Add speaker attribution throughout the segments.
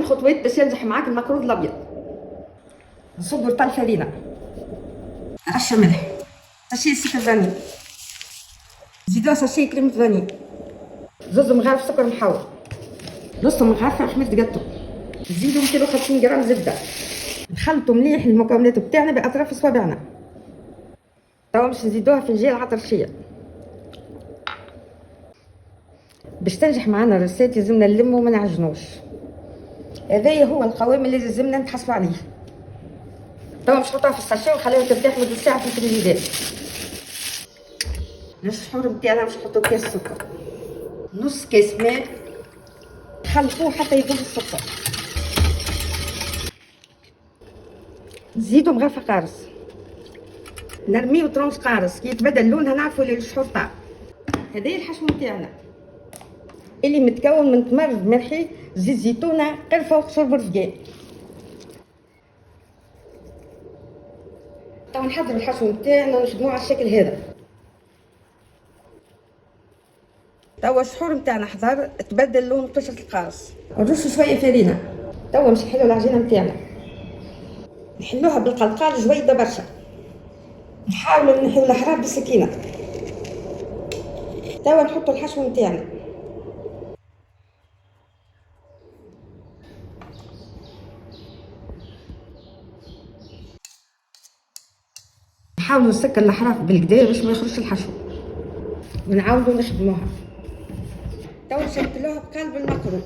Speaker 1: الخطوات باش ينجح معاك المكرون الابيض. نصب رطل فرينه، رشه ملح، ساشي سكر فاني، زيدوا ساشي كريمه فاني، زوز مغارف سكر محوط، نص مغرفه حمير جاتو، نزيدو 250 غرام زبده. نخلطوا مليح المكونات بتاعنا باطراف صوابعنا. توا باش نزيدوها في فنجان عطرشيه. باش تنجح معنا الرسات لازمنا نلمو وما نعجنوش. هذايا هو القوام اللي لازمنا نتحصلوا عليه. توا باش نحطوها في الساشي ونخليها ترتاح مدة ساعة في الفريجيدير. للسحور نتاعنا باش نحطو كاس سكر، نص كاس ماء، نخلطوه حتى يذوب السكر. نزيدو مغرفة قارص، نرميو طرونش قارص، كي يتبدل لونها نعرفو اللي السحور طاب. هذايا الحشو نتاعنا اللي متكون من تمر ملحي، زيت زيتونه، قرفه وقشور برتقال. توا نحضر الحشو نتاعنا نخدموه على الشكل هذا. توا السحور نتاعنا حضر، تبدل لون قشرة القارص. نرشو شويه فرينه. توا باش نحلو العجينه نتاعنا، نحلوها بالقلقال جويده برشا، نحاولوا نحيو الحراب بالسكينه. توا نحطوا الحشو نتاعنا، نحاولوا نسكر الحراف بالكدا باش ما يخرجش الحشو، ونعاودوا نخدموها. توا نشكلوها بقلب المكرون.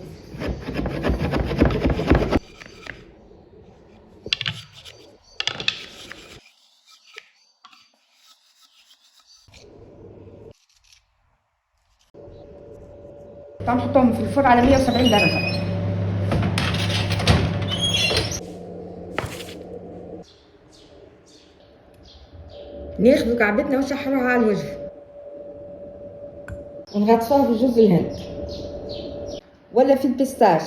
Speaker 1: توا نحطوهم في الفرن على 170 درجة. ناخدو كعبتنا ونشحروها على الوجه، ونغطسوها بجوز الهند ولا في البيستاش.